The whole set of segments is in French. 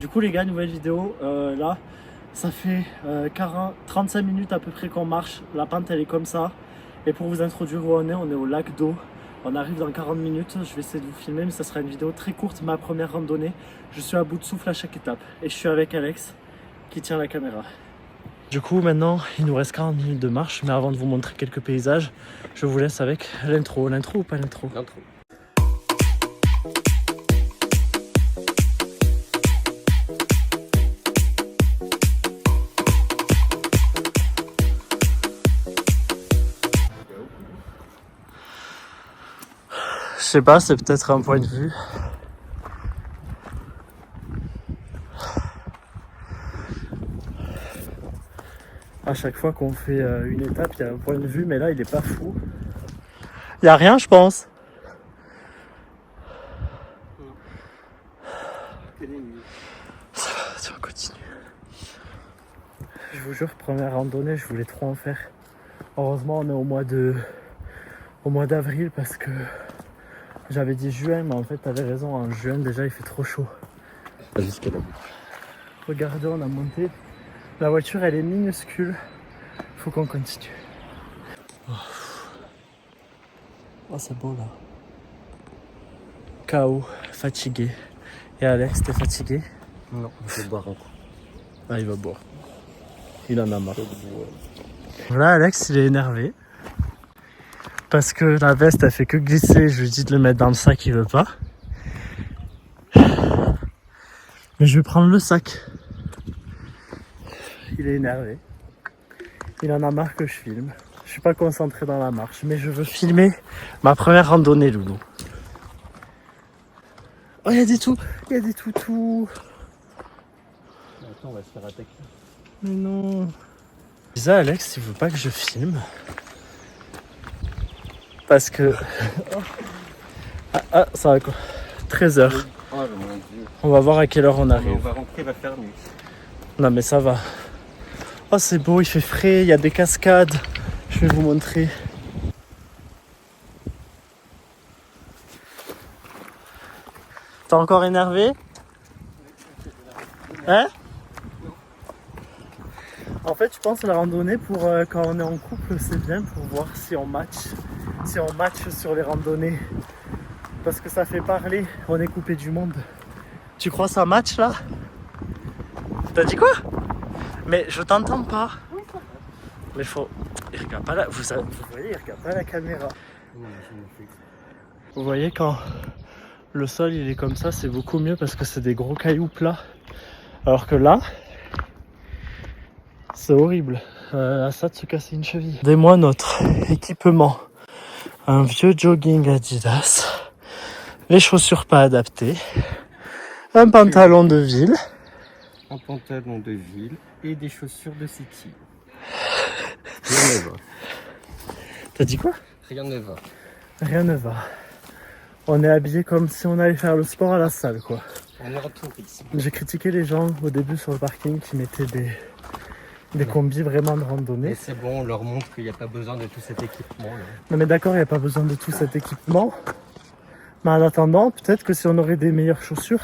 Du coup les gars, nouvelle vidéo, là ça fait 35 minutes à peu près qu'on marche, la pente elle est comme ça. Et pour vous introduire où on est au lac d'eau. On arrive dans 40 minutes, je vais essayer de vous filmer mais ça sera une vidéo très courte, ma première randonnée. Je suis à bout de souffle à chaque étape et je suis avec Alex qui tient la caméra. Du coup maintenant il nous reste 40 minutes de marche, mais avant de vous montrer quelques paysages, je vous laisse avec l'intro. L'intro ou pas l'intro? L'intro. Je sais pas, c'est peut-être un point de vue. À chaque fois qu'on fait une étape, il y a un point de vue, mais là il est pas fou. Il y a rien, je pense. Ça va continuer. Je vous jure, première randonnée, je voulais trop en faire. Heureusement, on est au mois d'avril parce que j'avais dit juin, mais en fait, t'avais raison. En juin, déjà, il fait trop chaud. Jusqu'à là. Regardez, on a monté. La voiture, elle est minuscule. Faut qu'on continue. Oh, c'est beau là. KO, fatigué. Et Alex, t'es fatigué? Non, je vais boire un coup. Ah, il va boire. Il en a marre. Là, Alex, il est énervé. Parce que la veste, elle fait que glisser. Je lui dis de le mettre dans le sac, il veut pas. Mais je vais prendre le sac. Il est énervé. Il en a marre que je filme. Je suis pas concentré dans la marche, mais je veux filmer ma première randonnée, Loulou. Oh, il y a des toutous. Attends, on va se faire attaquer. Mais non. Je disais à Alex, il veut pas que je filme. Parce que... Ah, ça va quoi. 13h. Oh mon dieu. On va voir à quelle heure on On arrive. va rentrer, il va faire nuit. Non mais ça va. Oh c'est beau, il fait frais, il y a des cascades. Je vais vous montrer. T'es encore énervé? Hein? En fait je pense que la randonnée pour quand on est en couple c'est bien pour voir si on match. Si on match sur les randonnées. Parce que ça fait parler, on est coupé du monde. Tu crois ça match là? T'as dit quoi? Mais je t'entends pas. Mais faut... Il regarde pas la... Vous voyez, il regarde pas la caméra. Vous voyez quand le sol il est comme ça, c'est beaucoup mieux parce que c'est des gros cailloux plats. Alors que là, c'est horrible. À ça de se casser une cheville. Donnez-moi notre équipement. Un vieux jogging Adidas. Les chaussures pas adaptées. Un pantalon de ville. Un pantalon de ville et des chaussures de city. Rien ne va. T'as dit quoi? Rien ne va. Rien ne va. On est habillé comme si on allait faire le sport à la salle, quoi. On est en tourisme. J'ai critiqué les gens au début sur le parking qui mettaient des combis vraiment de randonnée. Et c'est bon, on leur montre qu'il n'y a pas besoin de tout cet équipement là. Non mais d'accord, il n'y a pas besoin de tout cet équipement. Mais en attendant, peut-être que si on aurait des meilleures chaussures,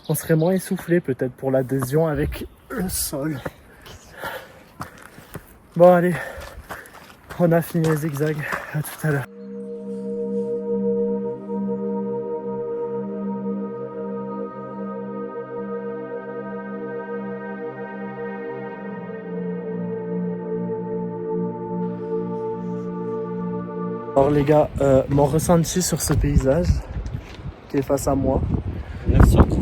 on serait moins essoufflé, peut-être pour l'adhésion avec le sol. Bon allez, on a fini les zigzags. À tout à l'heure. Alors les gars, mon ressenti sur ce paysage qui est face à moi, 9 sur 10.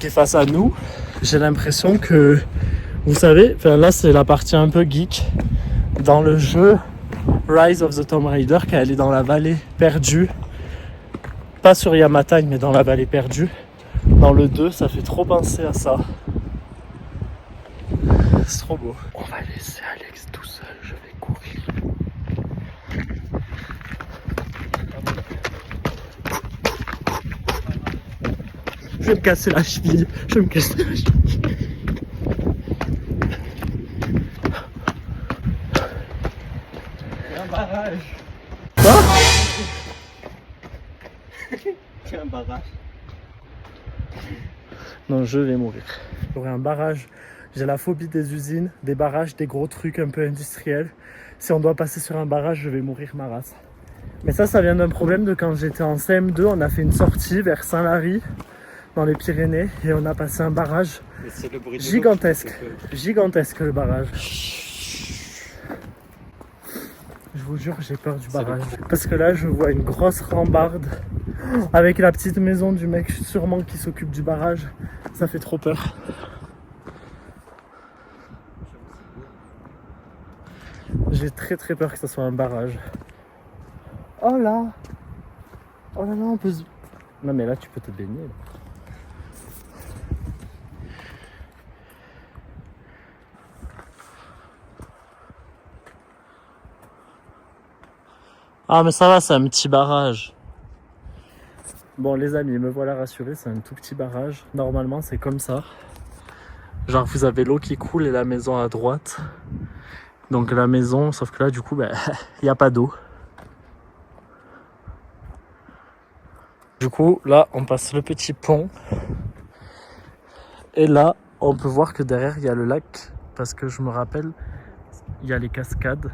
qui est face à nous, j'ai l'impression que, vous savez, là c'est la partie un peu geek dans le jeu Rise of the Tomb Raider, qui est allé dans la vallée perdue, pas sur Yamatai mais dans la vallée perdue. Dans le 2, ça fait trop penser à ça. C'est trop beau. On va laisser Alex tout seul, je vais courir. Je vais me casser la cheville. Je vais me casser la cheville. Un barrage. Quoi? C'est un barrage. Non, je vais mourir. Il y aurait un barrage. J'ai la phobie des usines, des barrages, des gros trucs un peu industriels. Si on doit passer sur un barrage, je vais mourir ma race. Mais ça vient d'un problème de quand j'étais en CM2, on a fait une sortie vers Saint-Lary, dans les Pyrénées, et on a passé un barrage gigantesque. Gigantesque le barrage. Je vous jure, j'ai peur du barrage. Parce que là, je vois une grosse rambarde avec la petite maison du mec sûrement qui s'occupe du barrage. Ça fait trop peur. J'ai très peur que ça soit un barrage. Oh là! Oh là là, on peut se... Non mais là, tu peux te baigner. Là. Ah mais ça va, c'est un petit barrage. Bon les amis, me voilà rassuré, c'est un tout petit barrage. Normalement c'est comme ça. Genre vous avez l'eau qui coule et la maison à droite. Donc la maison, sauf que là du coup, il n'y a pas d'eau. Du coup là on passe le petit pont. Et là on peut voir que derrière il y a le lac. Parce que je me rappelle, il y a les cascades.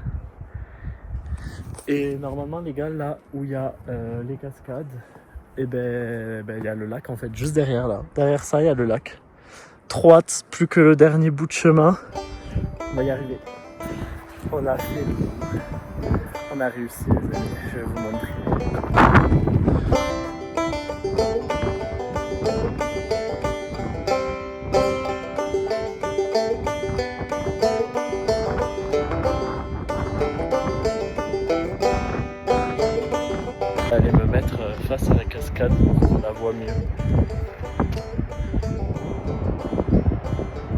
Et normalement les gars, là où il y a les cascades, et il y a le lac en fait, juste derrière là. Derrière ça il y a le lac. Trop hâte, plus que le dernier bout de chemin. On va y arriver. On a fait le coup. On a réussi les amis, je vais vous montrer. Aller me mettre face à la cascade pour qu'on la voit mieux.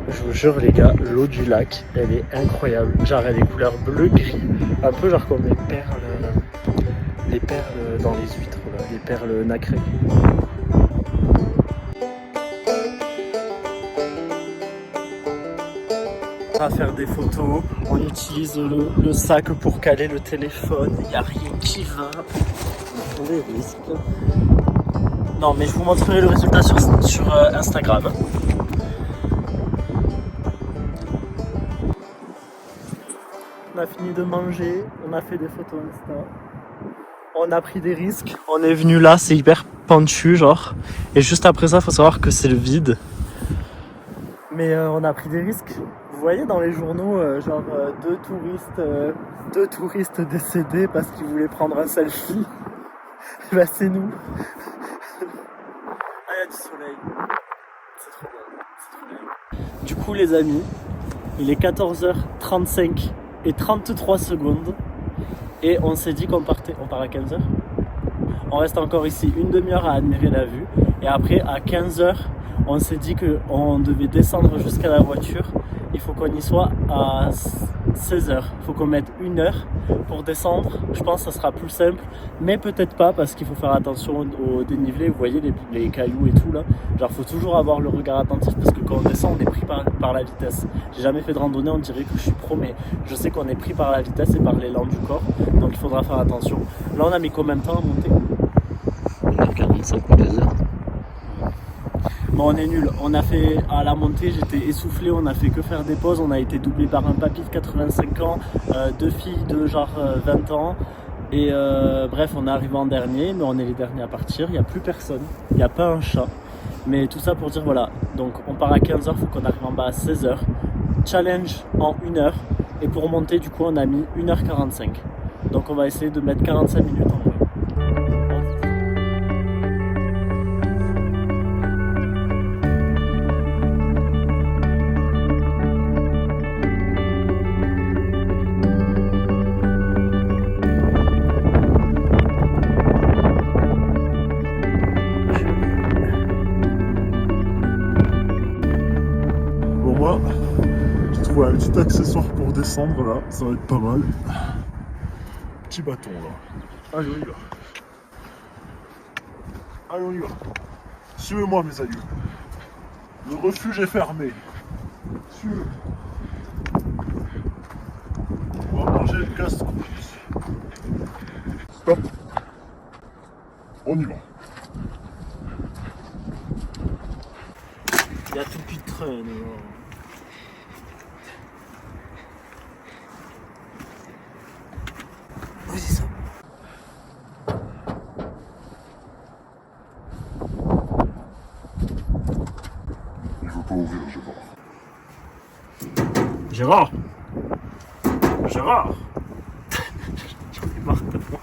Je vous jure les gars, l'eau du lac, elle est incroyable. Genre elle est couleur bleu-gris, un peu genre comme les perles dans les huîtres, là, les perles nacrées. On va faire des photos, on utilise le sac pour caler le téléphone, il n'y a rien qui va. Les risques. Non mais je vous montrerai le résultat sur Instagram. On a fini de manger, on a fait des photos Insta. On a pris des risques. On est venu là, c'est hyper pentu genre. Et juste après ça, il faut savoir que c'est le vide. Mais on a pris des risques. Vous voyez dans les journaux, deux touristes décédés parce qu'ils voulaient prendre un selfie. Bah c'est nous. Ah, il y a du soleil. C'est trop bien. C'est trop bien. Du coup les amis, il est 14h35 et 33 secondes. Et on s'est dit qu'on partait. On part à 15h. On reste encore ici une demi-heure à admirer la vue. Et après à 15h, on s'est dit qu'on devait descendre jusqu'à la voiture. Il faut qu'on y soit à 16h. Il faut qu'on mette 1 heure pour descendre. Je pense que ça sera plus simple. Mais peut-être pas parce qu'il faut faire attention au dénivelé. Vous voyez les cailloux et tout là. Genre faut toujours avoir le regard attentif parce que quand on descend on est pris par la vitesse. J'ai jamais fait de randonnée, on dirait que je suis pro, mais je sais qu'on est pris par la vitesse et par l'élan du corps. Donc il faudra faire attention. Là on a mis combien de temps à monter? 1h45 ou 2 heures. Bon, on est nul. On a fait à la montée, j'étais essoufflé, on a fait que faire des pauses. On a été doublé par un papy de 85 ans, 2 filles de genre 20 ans. Et bref, on est arrivé en dernier, mais on est les derniers à partir. Il n'y a plus personne, il n'y a pas un chat. Mais tout ça pour dire voilà. Donc on part à 15h, il faut qu'on arrive en bas à 16h. Challenge en 1 heure. Et pour monter, du coup, on a mis 1h45. Donc on va essayer de mettre 45 minutes en vrai. Moi, j'ai trouvé un petit accessoire pour descendre là, ça va être pas mal. Petit bâton là. Allez, on y va. Allez, on y va. Suivez-moi, mes aïeux. Le refuge est fermé. Suivez. On va manger le casse-croûte. Stop. On y va. Il y a tout le puits de traîne. Oui, c'est ça. Il veut pas ouvrir, Gérard. Gérard. Gérard. J'en ai marre de moi.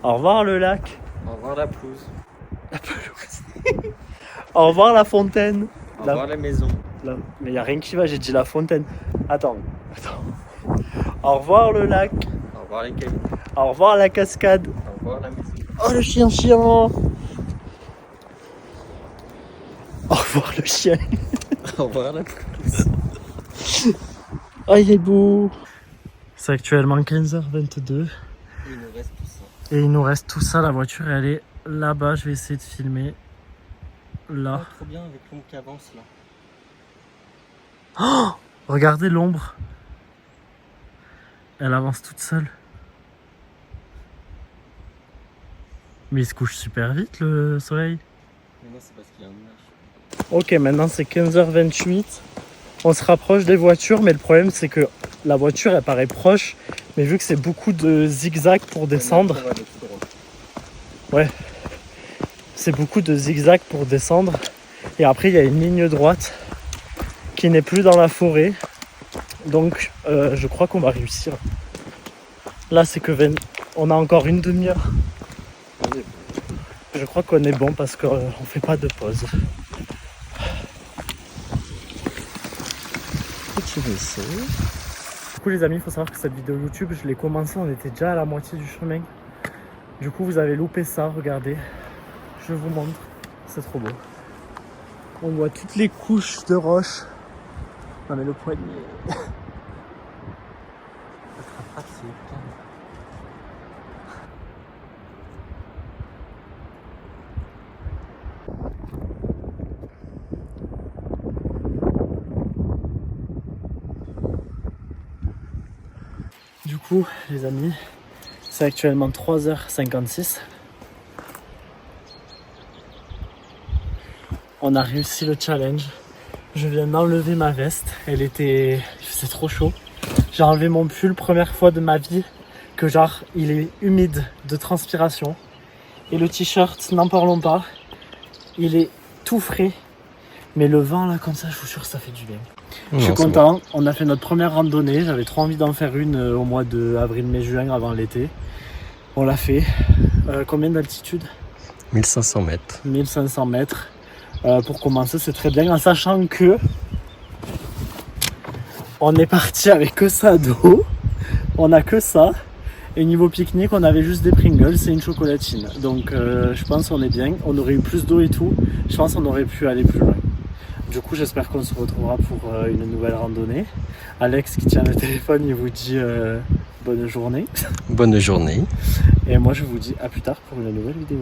Au revoir le lac. Au revoir la pelouse. Au revoir la fontaine. Au revoir la maison. Là. Mais il n'y a rien qui va, j'ai dit la fontaine. Attends. Au revoir le lac. Au revoir les cailloux. Au revoir la cascade. Au revoir la maison. Oh le chien. Au revoir le chien. Au revoir la pelouse. Oh il est beau. C'est actuellement 15h22. Il nous reste tout ça. Et il nous reste tout ça, la voiture elle est là-bas, je vais essayer de filmer. Là. Oh, trop bien avec l'ombre qui avance là. Oh, regardez l'ombre. Elle avance toute seule. Mais il se couche super vite le soleil. Mais non, c'est parce qu'il y a un nuage. Ok, maintenant c'est 15h28. On se rapproche des voitures, mais le problème c'est que la voiture elle paraît proche, mais vu que c'est beaucoup de zigzags pour descendre, c'est beaucoup de zigzags pour descendre. Et après il y a une ligne droite qui n'est plus dans la forêt. Donc je crois qu'on va réussir. Là c'est que on a encore une demi-heure. Je crois qu'on est bon parce qu'on fait pas de pause. Petit vaisseau. Du coup les amis, il faut savoir que cette vidéo YouTube, je l'ai commencée, on était déjà à la moitié du chemin. Du coup vous avez loupé ça, regardez. Je vous montre, c'est trop beau. On voit toutes les couches de roches. Non mais le poignet. Du coup les amis, c'est actuellement 3h56. On a réussi le challenge. Je viens d'enlever ma veste. Il faisait trop chaud. J'ai enlevé mon pull, première fois de ma vie que genre il est humide de transpiration. Et le t-shirt, n'en parlons pas. Il est tout frais. Mais le vent là comme ça, je vous jure, ça fait du bien. Je suis content. Bon. On a fait notre première randonnée. J'avais trop envie d'en faire une au mois de avril, mai, juin avant l'été. On l'a fait. Combien d'altitude? 1500 mètres. 1500 mètres. Pour commencer, c'est très bien, en sachant que on est parti avec que ça d'eau, on a que ça, et niveau pique-nique, on avait juste des Pringles et une chocolatine. Donc je pense qu'on est bien, on aurait eu plus d'eau et tout, je pense qu'on aurait pu aller plus loin. Du coup, j'espère qu'on se retrouvera pour une nouvelle randonnée. Alex qui tient le téléphone, il vous dit bonne journée. Bonne journée. Et moi, je vous dis à plus tard pour une nouvelle vidéo.